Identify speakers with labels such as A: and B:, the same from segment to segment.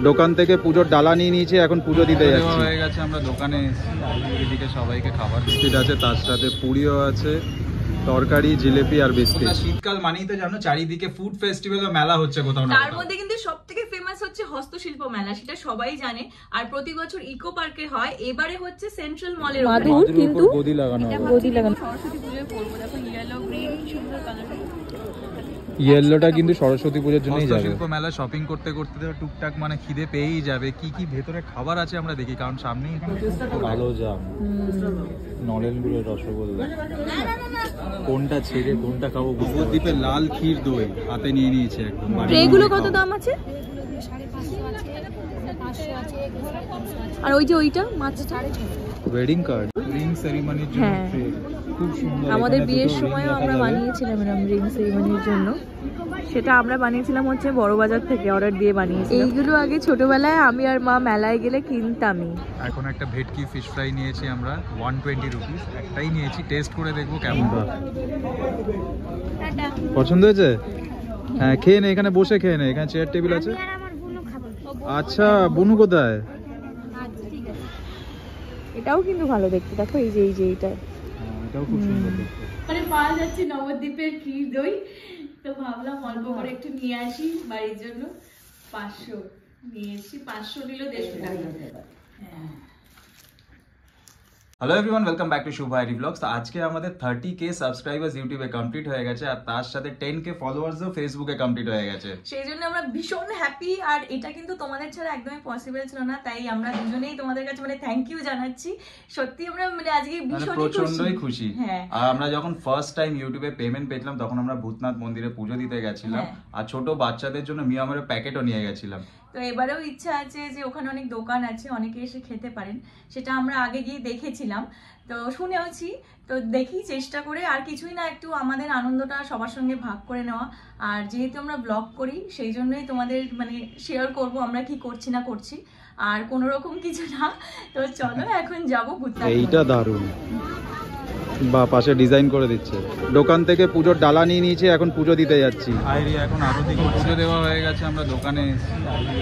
A: দোকান থেকে পুজোর ডালা নিয়ে নিয়েছি, এখন পুজো দিতে যাচ্ছি।
B: হয়ে গেছে, আমরা দোকানে এদিকে সবাইকে খাবার
A: বিস্কিট আছে, তার সাথে পুরিও আছে, তরকারি, জিলেপি আর বিস্কিট।
B: শীতকাল মানেই তো জানো চারিদিকে ফুড ফেস্টিভ্যাল বা মেলা হচ্ছে কোথাও না।
C: তার মধ্যে কিন্তু সবথেকে ফেমাস হচ্ছে হস্তশিল্প মেলা, সেটা সবাই জানে। আর প্রতি বছর ইকো পার্কে হয়, এবারে হচ্ছে সেন্ট্রাল মলের
A: মাদুর কিন্তু গদি লাগানো
C: সরস্বতী পুজোয় পরবো। দেখো ইয়েলো গ্রিন সুন্দর কালার।
A: ইয়েলোটা কিন্তু সরস্বতী পুজোর জন্যই যাবে।
B: হস্তশিল্প মেলা শপিং করতে করতে টুকটাক মানে খিদে পেয়েই যাবে। কি কি ভেতরে খাবার আছে আমরা দেখি, কারণ সামনেই এখানে
A: কালো জাম, নলেন গুড়ের রসগোল্লা, কোনটা ছেড়ে কোনটা খাবো। নবদ্বীপে লাল ক্ষীর দই হাতে নিয়ে নিয়েছে একদম।
C: ট্রেগুলো কত দাম আছে? আর ওই যে ওইটা মাছ
A: ওয়েডিং কার্ড, রিং সেরিমনির জন্য ট্রে খুব সুন্দর।
C: আমাদের বিয়ের সময়ও আমরা বানিয়েছিলাম এরকম রিং সেরিমনির জন্য। সেটা আমরা বানিয়েছিলাম হচ্ছে বড়বাজার থেকে অর্ডার দিয়ে বানিয়েছি। এইগুলো আগে ছোটবেলায় আমি আর মা মেলায় গেলে কিনতামই।
B: এখন একটা ভেটকি ফিশ ফ্রাই নিয়েছি আমরা 120 রুপিস, একটাই নিয়েছি, টেস্ট করে দেখবো কেমন।
A: পছন্দ হয়েছে? হ্যাঁ খেয়ে নে, এখানে বসে খেয়ে নে, এখানে চেয়ার টেবিল আছে। আচ্ছা বুনু কোথায়?
C: এটাও কিন্তু ভালো দেখতে, দেখো এই যে এইটা
A: এটাও খুব সুন্দর দেখতে।
C: মানে পাওয়া যাচ্ছে নবদ্বীপের ক্ষীর দই, তো ভাবলাম অল্প করে একটু নিয়ে আসি বাড়ির জন্য। 500 নিয়েছি, 500 নিল 150 টাকা। হ্যাঁ।
B: Hello everyone, welcome back to Shuvari blogs. তো আজকে আমাদের 30K সাবস্ক্রাইবার্স ইউটিউবে কমপ্লিট হয়ে গেছে, আর তার সাথে 10K ফলোয়ার্সও ফেসবুকে কমপ্লিট হয়ে গেছে।
C: সেই জন্য আমরা ভীষণ হ্যাপি, আর এটা কিন্তু তোমাদের ছাড়া একদমই পসিবল ছিল না। তাই আমরা দুজনেই তোমাদের কাছে মানে থ্যাংক ইউ জানাচ্ছি। সত্যি আমরা মানে আজকে ভীষণ
B: প্রচন্ডই খুশি।
C: হ্যাঁ,
B: আর আমরা যখন ফার্স্ট টাইম ইউটিউবে পেমেন্ট পেয়েছিলাম তখন আমরা ভূতনাথ মন্দিরে পুজো দিতে গেছিলাম, আর ছোট বাচ্চাদের জন্য মিয়ামারের প্যাকেটও নিয়ে গেছিলাম।
C: তো এবারেও ইচ্ছা আছে যে ওখানে অনেক দোকান আছে, অনেকে এসে খেতে পারেন, সেটা আমরা আগে গিয়ে দেখেছিলাম, তো শুনেওছি। তো দেখি চেষ্টা করে, আর কিছুই না, একটু আমাদের আনন্দটা সবার সঙ্গে ভাগ করে নেওয়া। আর যেহেতু আমরা ব্লগ করি সেই জন্যই তোমাদের মানে শেয়ার করব আমরা কি করছি না করছি, আর কোনো রকম কিছু না। তো চলো এখন যাবো ভূতনাথ।
A: এইটা দারুণ, বা পাশে ডিজাইন করে দিচ্ছে। দোকান থেকে পুজোর ডালা নিয়ে নিয়েছি, এখন পুজো দিতে যাচ্ছি।
B: এখন আরতি পুজো দেওয়া হয়ে গেছে, আমরা দোকানে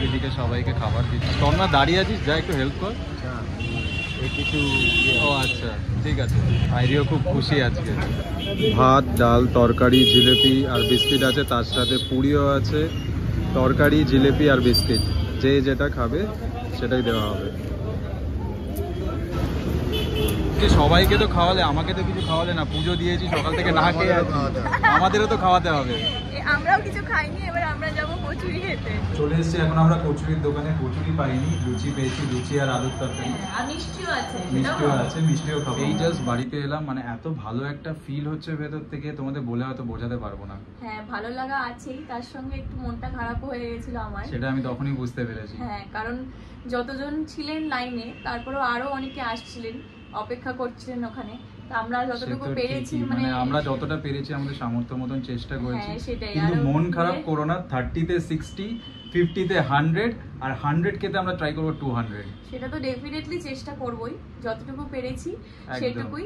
B: এদিকে সবাইকে খাবার দিচ্ছি। তোমরা দাঁড়িয়ে আছিস, যা একটু হেল্প কর। কিছু ও আচ্ছা ঠিক আছে। আইরিও খুব খুশি আজকে।
A: ভাত, ডাল, তরকারি, জিলেপি আর বিস্কিট আছে, তার সাথে পুরিও আছে। তরকারি, জিলেপি আর বিস্কিট, যে যেটা খাবে সেটাই দেওয়া হবে।
B: সবাইকে তো খাওয়ালে, আমাকে তো কিছু খাওয়ালে না। পুজো দিয়েছি সকাল থেকে না খেয়ে আছি, আমাদেরও তো খাওয়াতে হবে।
C: আমরাও কিছু খাইনি, এবার আমরা যাবো কচুরি খেতে।
B: চলে এসেছি এখন আমরা কচুরির দোকানে। কচুরি পাইনি, লুচি পেয়েছি, লুচি আর আলুর তরকারি।
C: আর মিষ্টিও আছে,
B: মিষ্টিও খাবো। এই জাস্ট বাড়িতে এলাম, মানে এত ভালো একটা ফিল হচ্ছে ভেতর থেকে, তোমাদের বলে হয়তো বোঝাতে পারবো না।
C: হ্যাঁ, ভালো লাগা আছেই, তার সঙ্গে একটু মনটা খারাপ হয়ে গেছিল আমার,
B: সেটা আমি তখনই বুঝতে পেরেছি।
C: হ্যাঁ, কারণ যতজন ছিলেন লাইনে, তারপরেও আরো অনেকে আসছিলেন, অপেক্ষা করছিলেন ওখানে। আমরা যতটুকু পেরেছি মানে
B: আমরা যতটা পেরেছি আমাদের সামর্থ্য মতন চেষ্টা করেছি।
C: হ্যাঁ, সেটাই।
B: কিন্তু মন খারাপ করো না, 30-তে 60, 50-তে 100, আর 100K তে আমরা ট্রাই করবো 200।
C: সেটা তো ডেফিনেটলি চেষ্টা করবোই, যতটুকু পেরেছি সেটুকুই।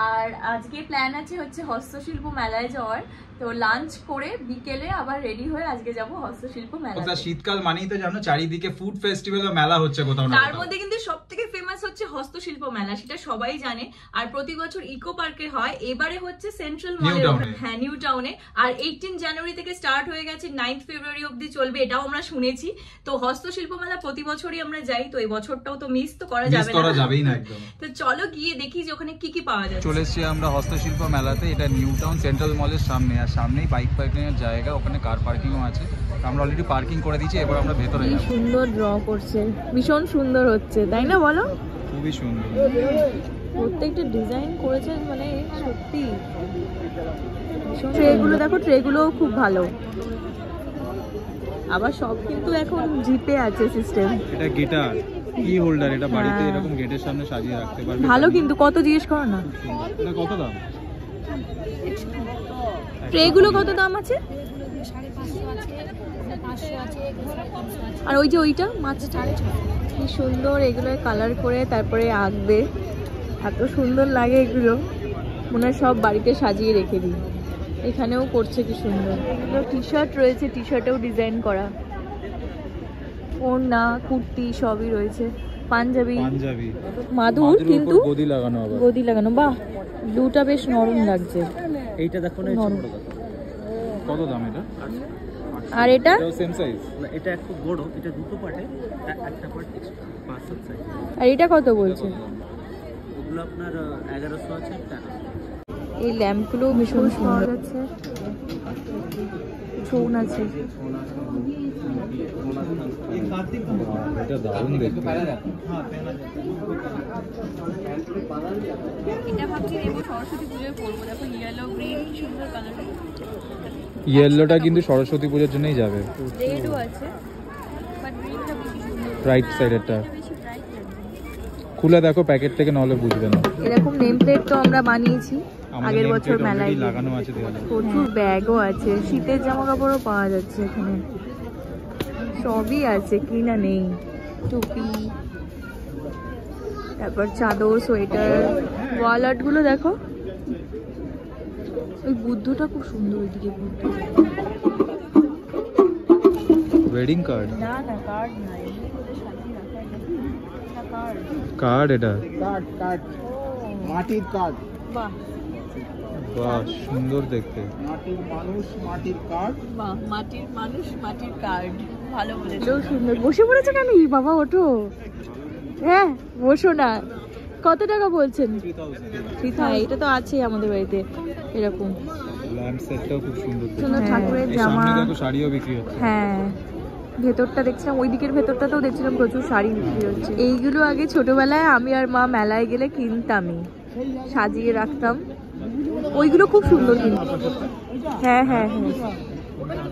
C: আর আজকে প্ল্যান আছে হচ্ছে হস্তশিল্প মেলায় যাওয়ার, তো লাঞ্চ করে বিকেলে আবার রেডি হয়ে আজকে যাব হস্তশিল্প মেলায়।
B: শীতকাল মানেই তো জানো চারিদিকে ফুড ফেস্টিভ্যাল বা মেলা হচ্ছে কোথাও না।
C: তার মধ্যে কিন্তু সবথেকে ফেমাস হচ্ছে হস্তশিল্প মেলা, সেটা সবাই জানে। আর প্রতি বছর ইকো পার্কে হয়, এবারে হচ্ছে সেন্ট্রাল মলে, হ্যাঁ নিউ টাউনে। আর 18 জানুয়ারি থেকে স্টার্ট হয়ে গেছে, 9 ফেব্রুয়ারি অবধি চলবে, এটাও আমরা শুনেছি। তো হস্তশিল্প মেলা প্রতি বছরই আমরা যাই, তো এই বছরটাও তো মিস তো করা যাবেই না একদম। তো চলো গিয়ে দেখি যে ওখানে কি কি পাওয়া যায়।
B: চলে এসেছি আমরা হস্তশিল্প মেলাতে, এটা নিউ টাউন সেন্ট্রাল মলের সামনে, আর সামনেই বাইক পার্কিং এর জায়গা, ওখানে কার পার্কিংও আছে। আমরা অলরেডি পার্কিং করে দিয়েছি, এবার আমরা ভেতরে যাব।
C: সুন্দর ড্র করছে, ভীষণ সুন্দর হচ্ছে, তাই না বলো?
B: খুবই সুন্দর,
C: প্রত্যেকটা ডিজাইন করেছেন মানে সত্যি। ট্রেগুলো দেখো, ট্রেগুলোও খুব ভালো। আবার সব কিন্তু এখন জিপে আছে সিস্টেম।
A: এটা গিটার কি হোল্ডার, এটা বাড়িতে এরকম গেটের সামনে সাজিয়ে রাখতে পারবে।
C: ভালো, কিন্তু কত জিজ্ঞেস করো না।
A: এটা কত দাম?
C: ট্রেগুলো কত দাম আছে? আর ওই যে ওইটা মাছটা কি সুন্দর, এগুলো কালার করে তারপরে আঁকবে, এত সুন্দর লাগে এগুলো, মনে হয় সব বাড়িতে সাজিয়ে রেখে দিই। এখানেও করছে কি সুন্দর, টি শার্ট রয়েছে, টি শার্টেও ডিজাইন করা। ওড়না কুর্তি সবই রয়েছে, পাঞ্জাবি
A: পাঞ্জাবি
C: মাদুর, কিন্তু
A: গদি লাগানো আবার।
C: গদি লাগানো। বাহ, ব্লুটা বেশ নরম লাগছে।
B: এইটা দেখো না,
C: নরম।
A: কত দাম এটা?
C: আর এটা
A: সেম সাইজ?
B: না, এটা একটু বড়, এটা দুটো পার্টে, একটা পার্ট 500 সাইজ।
C: আর এটা কত বলছে?
B: ওগুলো আপনার 1100 আছে, একটা
C: এই ল্যাম্পগুলো ভীষণ সুন্দর আছে, চৌন আছে।
A: এটা দারুণ দেখতে।
C: এটা ভাবছি নেবো, সরস্বতী পুজোয় পরবো। দেখো ইয়েলো গ্রিন সুন্দর কালার।
A: ইয়েলোটা কিন্তু সরস্বতী পুজোর জন্যই যাবে।
C: রেডও আছে, বাট গ্রিনটা বেশি সুন্দর।
A: রাইট সাইডেরটা
C: বেশি ব্রাইট লাগছে।
A: খুলে দেখো প্যাকেট থেকে, নাহলে বুঝবে না।
C: এরকম নেম প্লেট তো আমরা বানিয়েছি
A: আমাদের
C: আগের
A: name
C: বছর
A: plate
C: মেলায়
A: already
C: গিয়ে।
A: লাগানো আছে দেওয়ালে।
C: প্রচুর ব্যাগও আছে, শীতের জামা কাপড়ও পাওয়া যাচ্ছে এখানে, সবই আছে, কি না নেই। টুপি, তারপর চাদর, সোয়েটার, ওয়াল আর্ট গুলো দেখো। ওই বুদ্ধটা খুব সুন্দর, ওইদিকে বুদ্ধ।
A: Wedding card?
C: না না, কার্ড নাই, সাজিয়ে রাখা এটা কার্ড।
A: কার্ড? এটা
B: কার্ড মাটির কার্ড।
C: বাহ
A: বাহ, সুন্দর দেখতে।
B: মাটির মানুষ, মাটির কার্ড।
C: বাহ, মাটির মানুষ, মাটির কার্ড, ভালো বলেছো। সুন্দর। বসে পড়েছো কেন বাবা? ওঠো। হ্যাঁ বসো না। কত টাকা বলছেন? 3000। এটা তো আছে আমাদের বাড়িতে এরকম।
A: ল্যাম্প সেটটাও খুব সুন্দর দেখতে।
C: সুন্দর ঠাকুরের
A: এই
C: জামা।
A: সামনে দেখো শাড়িও বিক্রি হচ্ছে।
C: হ্যাঁ, ভেতরটা দেখছিলাম, ওই দিকের ভেতরটাতেও দেখছিলাম প্রচুর শাড়ি বিক্রি হচ্ছে। এইগুলো আগে ছোটবেলায় আমি আর মা মেলায় গেলে কিনতামই, সাজিয়ে রাখতাম। ওইগুলো খুব সুন্দর কিন্তু। হ্যাঁ হ্যাঁ হ্যাঁ,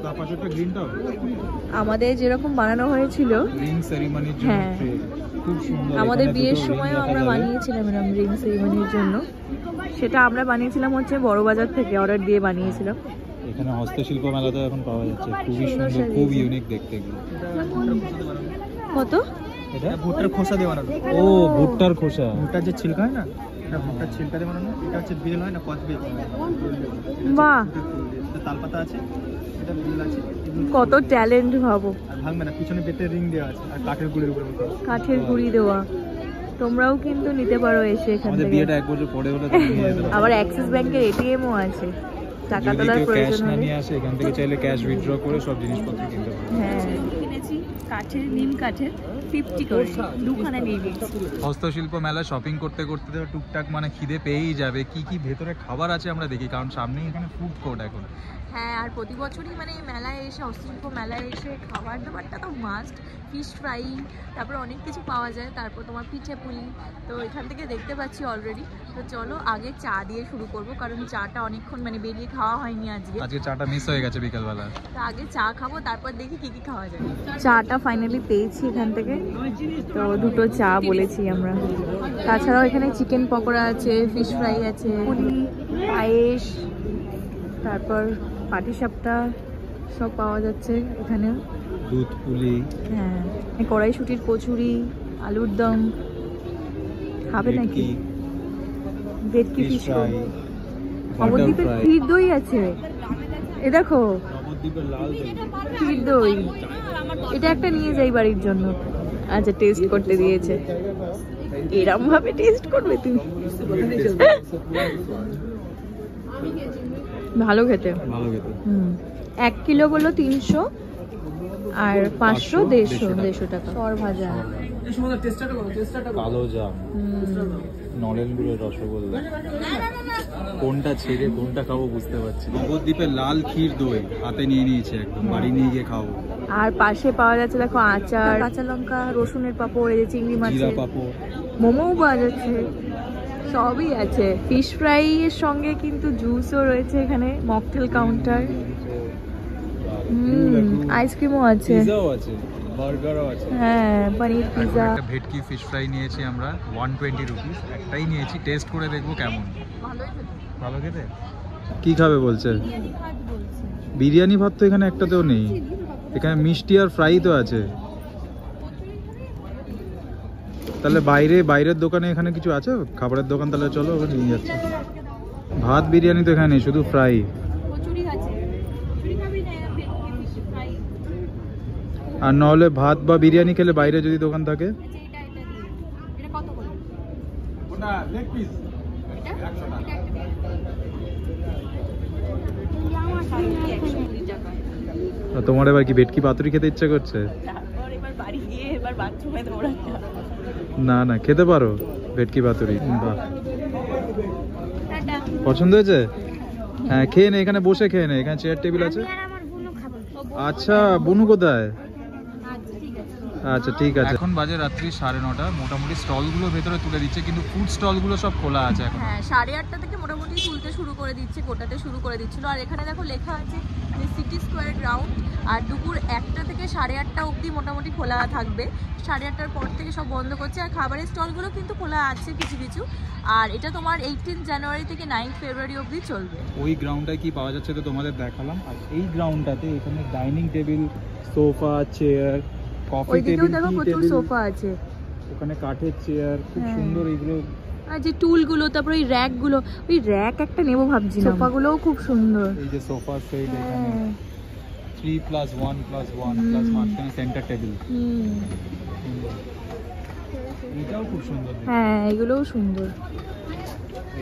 A: তার পাশেরটা গ্রিনটাও
C: আমাদের যেরকম বানানো হয়েছিল
A: রিং সেরিমনির জন্য
C: হ্যাঁ।
A: tray। খুব সুন্দর।
C: আমাদের
A: এখানে
C: বিয়ের
A: দুটো ring
C: সময়ও
A: রাখা
C: আমরা
A: যাবে।
C: বানিয়েছিলাম এরকম রিং সেরিমনির জন্য। সেটা আমরা বানিয়েছিলাম হচ্ছে বড়বাজার থেকে, অর্ডার দিয়ে বানিয়েছিলাম।
A: এখানে হস্তশিল্প মেলাতে এখন পাওয়া যাচ্ছে, খুবই
C: সুন্দর
A: সুন্দর, খুব
C: সাজিয়েছে।
A: ইউনিক দেখতে এগুলো।
C: কত?
A: এটা
B: ভুট্টার খোসা দিয়ে বানানো।
A: ও, ভুট্টার খোসা।
B: ভুট্টার যে ছিলকা হয় না, এটা ভুট্টার ছিলকা দিয়ে বানানো। এটা হচ্ছে বেল হয় না, কচ বেল।
C: বাহ,
B: এটা তালপাতা আছে, এটা বেল আছে।
C: কত ট্যালেন্ট ভাবো।
B: আর ভাঙবে না, পিছনে বেতের রিং দেওয়া আছে, আর কাঠের গুড়ির উপরে মতো।
C: কাঠের গুঁড়ি দেওয়া। তোমরাও কিন্তু নিতে পারো এসে এখান
A: আমাদের
C: থেকে।
A: বিয়েটা 1 বছর পরে হলে তুমি নিয়ে যেতে পারো।
C: আবার অ্যাক্সিস ব্যাংকের এটিএমও আছে, টাকা
A: যদি
C: তোলার
A: কেউ ক্যাশ
C: প্রয়োজন
A: না
C: হলে।
A: নিয়ে আসে, এখান থেকে চাইলে ক্যাশ উইথড্র করে সব জিনিসপত্র কিনতে পারো।
C: হ্যাঁ, কিনেছি কাঠের, নিম কাঠের 50 করে, দুখানা নিয়ে নিয়েছি।
A: হস্তশিল্প মেলা শপিং করতে করতে তো টুকটাক মানে খিদে পেয়েই যাবে। কি কি ভেতরে খাবার আছে আমরা দেখি, কারণ সামনেই এখানে ফুড কোর্ট এখন।
C: হ্যাঁ, আর প্রতি বছরই মানে এই মেলায় এসে, হস্তশিল্প মেলায় এসে খাবার দাবারটা তো মাস্ট। ফিশ ফ্রাই, তারপর অনেক কিছু পাওয়া যায়, তারপর তোমার পিঠে পুলি। তো এখান থেকে দেখতে পাচ্ছি অলরেডি। তো চলো আগে চা দিয়ে শুরু করব, কারণ চাটা অনেকক্ষণ মানে বেরিয়ে খাওয়া হয়নি আজকে।
A: আজকে চাটা মিস হয়ে গেছে বিকেলবেলা।
C: তো আগে চা খাবো, তারপর দেখি কি কি খাওয়া যায়। চাটা ফাইনালি পেয়েছি এখান থেকে, তো দুটো চা বলেছি আমরা। তাছাড়াও এখানে চিকেন পকোড়া আছে, ফিশ ফ্রাই আছে, পুরি, পায়েস, তারপর পাটিসাপটা সব পাওয়া যাচ্ছে এখানে।
A: দুধ পুলি,
C: হ্যাঁ, কড়াইশুটির কচুরি, আলুর দম। খাবে নাকি? ভেটকি ফিশ ফ্রাই, নবদ্বীপের ক্ষীর দই আছে। এ দেখো,
A: নবদ্বীপের লাল দই।
C: ক্ষীর দই, এটা একটা নিয়ে যাই বাড়ির জন্য। আচ্ছা, টেস্ট করতে দিয়েছে। এরম ভাবে টেস্ট করবে তুমি? ভালো খেতে।
A: ভালো খেতে।
C: 1 কিলো বললো 300, আর 500 150 টাকা। সর ভাজা,
A: কালো জাম, নলেন গুড়ের রসগোল্লা। কোনটা ছেড়ে কোনটা খাবো বুঝতে পারছি। নবদ্বীপের লাল ক্ষীর দই হাতে নিয়ে নিয়েছে, একদম বাড়ি নিয়ে গিয়ে খাবো।
C: আর পাশে পাওয়া যাচ্ছে দেখো আচার, কাঁচা লঙ্কা, রসুনের পাঁপড়, এই যে চিংড়ি
A: জিরা
C: মাছের
A: পাপড়,
C: মোমোও পাওয়া যাচ্ছে, সবই আছে। ফিশ ফ্রাই এর সঙ্গে কিন্তু জুসও রয়েছে এখানে, মকটেল কাউন্টার, আইসক্রিমও আছে,
A: পিজাও আছে, বার্গারও আছে।
C: হ্যাঁ, পনির পিজা।
A: একটা ভেটকি ফিশ ফ্রাই নিয়েছি আমরা, 120 রুপিস। একটাই নিয়েছি, টেস্ট করে দেখবো কেমন। ভালো খেতে। কি খাবে বলছে? বিরিয়ানি ভাত তো এখানে একটাতেও নেই। এখানে মিষ্টি আর ফ্রাই তো আছে। তাহলে বাইরের দোকানে এখানে কিছু আছে খাবারের দোকান? তাহলে চলো ওখানে নিয়ে যাচ্ছে। ভাত বিরিয়ানি তো এখানে নেই, শুধু ফ্রাই। আর নাহলে ভাত বা বিরিয়ানি খেলে বাইরে যদি দোকান থাকে
C: এটা কত করে?
B: ওটা লেগ পিস
C: এটা
B: 100 টাকা।
C: এটা একটা দিন। 120 টাকা।
A: আর তোমার এবার কি ভেটকি পাতুরি খেতে ইচ্ছা করছে?
C: তারপর এবার বাড়ি গিয়ে এবার বাথরুমে দৌড়াতে হবে।
A: না না, খেতে পারো ভেটকি পাতুরি। বাহ,
C: টাটা।
A: পছন্দ হয়েছে? হ্যাঁ, খেয়ে নে, এখানে বসে খেয়ে নে, এখানে চেয়ার টেবিল আছে। আচ্ছা, বনু কোথায়? আচ্ছা ঠিক আছে।
B: এখন বাজে রাত্রি 9:30, মোটামুটি স্টলগুলো ভেতরে তুলে দিচ্ছে, কিন্তু ফুড স্টলগুলো সব খোলা আছে এখন।
C: হ্যাঁ, 8:30 থেকে মোটামুটি তুলতে শুরু করে দিচ্ছে, গোটাতে শুরু করে দিচ্ছিল। আর এখানে দেখো লেখা আছে যে সিটি স্কোয়ার গ্রাউন্ড, আর দুপুর 1টা থেকে 8:30 অবধি মোটামুটি খোলা থাকবে। 8:30টার পর থেকে সব বন্ধ করছে। আর খাবারের স্টলগুলো কিন্তু খোলা আছে কিছু কিছু। আর এটা তোমার 18 জানুয়ারি থেকে 9 ফেব্রুয়ারি অবধি চলবে।
A: ওই গ্রাউন্ডটায় কি পাওয়া যাচ্ছে তো তোমাদের দেখালাম। আর এই গ্রাউন্ডটাতে এখানে dining table, sofa, chair, coffee
C: ওইদিকেও
A: টেবিল,
C: দেখো
A: টি
C: প্রচুর
A: টেবিল,
C: সোফা আছে।
A: ওখানে কাঠের চেয়ার, খুব
C: হ্যাঁ।
A: সুন্দর এগুলো।
C: আর যে টুলগুলো, তারপর ওই র্যাকগুলো, ওই র্যাক একটা নেবো ভাবছিলাম। সোফাগুলোও খুব সুন্দর।
A: এই যে সোফা সেট এখানে
C: হ্যাঁ।
A: 3+1+1 প্লাস মাঝখানে সেন্টার টেবিল। এটাও খুব সুন্দর দেখতে।
C: হ্যাঁ, এগুলোও সুন্দর।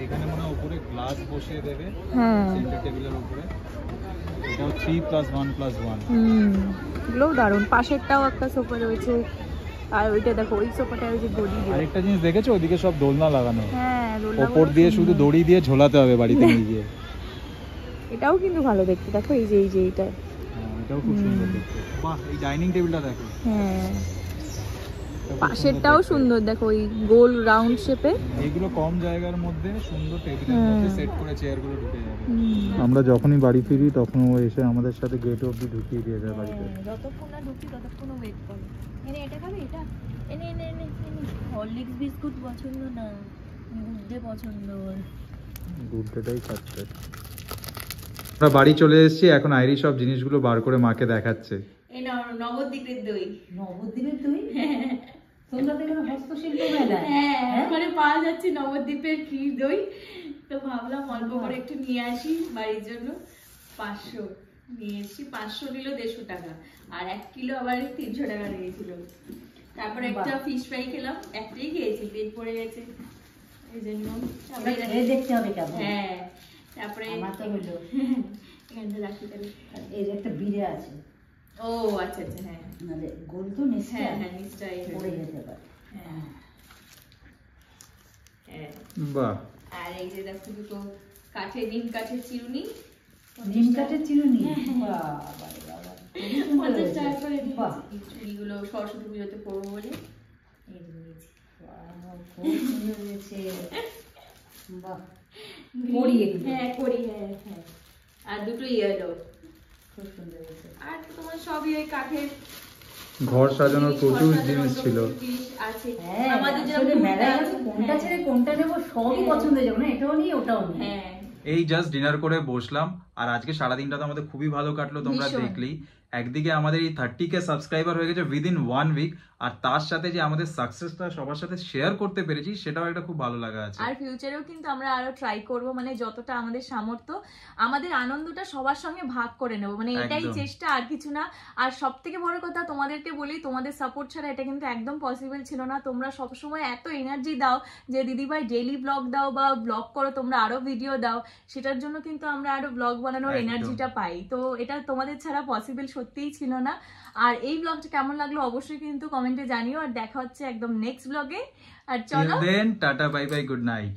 A: এখানে মনে হয় উপরে গ্লাস বসিয়ে দেবে
C: হ্যাঁ।
A: সেন্টার টেবিলের উপরে। এটাও 3+1+1।
C: এগুলোও দারুণ। পাশেরটাও একটা সোফা রয়েছে। আর ওইটা দেখো, ওই সোফাটা ওই যে দড়ি দিয়ে।
A: আরেকটা জিনিস দেখেছো, ওদিকে সব দোলনা লাগানো।
C: হ্যাঁ,
A: ওপর দিয়ে শুধু দড়ি দিয়ে ঝোলাতে হবে বাড়িতে নিয়ে গিয়ে।
C: এটাও কিন্তু ভালো দেখতে। দেখো এই যে এইটা।
A: হ্যাঁ, এটাও খুব সুন্দর দেখতে। বাহ, এই ডাইনিং টেবিলটা দেখো।
C: হ্যাঁ,
A: এটা খুব
C: পাশেরটাও
A: দেখতে।
C: সুন্দর দেখো, ওই গোল রাউন্ড শেপে।
A: এইগুলো কম জায়গার মধ্যে সুন্দর টেবিলের মধ্যে সেট করে চেয়ারগুলো ঢুকে যাবে।
C: হুম।
A: আমরা যখনই বাড়ি ফিরি তখন ও এসে আমাদের সাথে গেট অবধি ঢুকিয়ে দিয়ে যায় বাড়িতে।
C: যতক্ষণ না ঢুকি ততক্ষণ ওয়েট করো। এনে এটা খাবে, এটা এনে এনে এনে এনে। হরলিক্স বিস্কুট পছন্দ না, গুড্ডে পছন্দ।
A: গুড্ডেটাই খাচ্ছে। আমরা বাড়ি চলে এসেছি, এখন আইরি সব জিনিসগুলো বার করে মাকে দেখাচ্ছে।
C: এই নবদ্বীপের দই।
D: নবদ্বীপের দই? তোমরা তো এখানে হস্তশিল্প মেলা।
C: হ্যাঁ, ওখানে পাওয়া যাচ্ছে নবদ্বীপের ক্ষীর দই। তো ভাবলাম অল্প করে একটু নিয়ে আসি বাড়ির জন্য। 500 নিয়ে এসেছি। 500 নিল 150 টাকা, আর 1 কিলো আবার 300 টাকা নিয়েছিল। তারপরে একটা ফিশ ফ্রাই খেলাম, একটাই খেয়েছি, পেট পড়ে গেছে এই জন্য। তারপরে
D: এই দেখতে হবে কেমন।
C: হ্যাঁ, তারপরে
D: আমার তো হলো।
C: এখানটা রাখি তাহলে।
D: আর এর একটা বিড়ে আছে।
C: ও আচ্ছা আচ্ছা, হ্যাঁ
D: মানে গোল তো নিশ্চয়।
C: হ্যাঁ হ্যাঁ, নিশ্চয়ই
D: পড়ে যেতে পারে।
C: হ্যাঁ হ্যাঁ।
A: বাহ,
C: আর এই যে দেখো দুটো কাঠের, নিম কাঠের চিরুনি।
D: নিম কাঠের চিরুনি। বাবা রে বাবা।
C: 50 টাকা করে
D: বাহ।
C: দিয়েছি। চুড়িগুলো সরস্বতী পুজোতে পরবো বলে এই যে নিয়েছি।
D: বাহ, খুব সুন্দর হয়েছে। বাহ। কড়ি এগুলো।
C: হ্যাঁ করি, হ্যাঁ হ্যাঁ। আর দুটো ইয়েলো।
D: খুব সুন্দর হয়েছে।
C: আর তো তোমার সবই ওই কাঠের
A: ঘর সাজানোর প্রচুর
C: ঘর সাজানোর
A: জিনিস ছিল।
C: জিনিস আছে।
D: হ্যাঁ,
C: আমাদের
D: আসলে
C: যেরকম
D: মেলায়
C: আছে,
D: গেলে কোনটা
C: হ্যাঁ।
D: ছেড়ে কোনটা নেবো সবই
C: হ্যাঁ।
D: পছন্দ হয়ে যাবে না, এটাও নিই ওটাও নিই।
C: হ্যাঁ।
A: এই জাস্ট ডিনার করে বসলাম, আর আজকে সারাদিনটা তো আমাদের খুবই ভালো কাটলো, তোমরা
C: ভীষণ।
A: দেখলেই। একদিকে আমাদের এই 30K সাবস্ক্রাইবার হয়ে গেছে উইদিন 1 উইক, আর তার সাথে যে আমাদের সাকসেসটা সবার সাথে শেয়ার করতে পেরেছি, সেটাও একটা খুব ভালো লাগা আছে।
C: আর ফিউচারেও কিন্তু আমরা আরো ট্রাই করব, মানে যতটা আমাদের সামর্থ্য, আমাদের আনন্দটা সবার সঙ্গে ভাগ করে নেব, মানে এটাই
A: একদম।
C: চেষ্টা, আর কিছু না। আর সব থেকে বড় কথা তোমাদেরকে বলি, তোমাদের সাপোর্ট ছাড়া এটা কিন্তু একদম পসিবল ছিল না। তোমরা সবসময় এত এনার্জি দাও যে দিদিভাই ডেইলি ব্লগ দাও বা ব্লগ করো, তোমরা আরো ভিডিও দাও, সেটার জন্য কিন্তু আমরা আরো ব্লগ বানানোর
A: একদম।
C: এনার্জিটা পাই। তো এটা তোমাদের ছাড়া পসিবল সত্যিই ছিল না। আর এই ব্লগটা কেমন লাগলো অবশ্যই কিন্তু কমেন্টে জানিও, আর দেখা হচ্ছে একদম নেক্সট ব্লগে। আর
A: Till
C: চলো,
A: then, tata, bye bye, good night.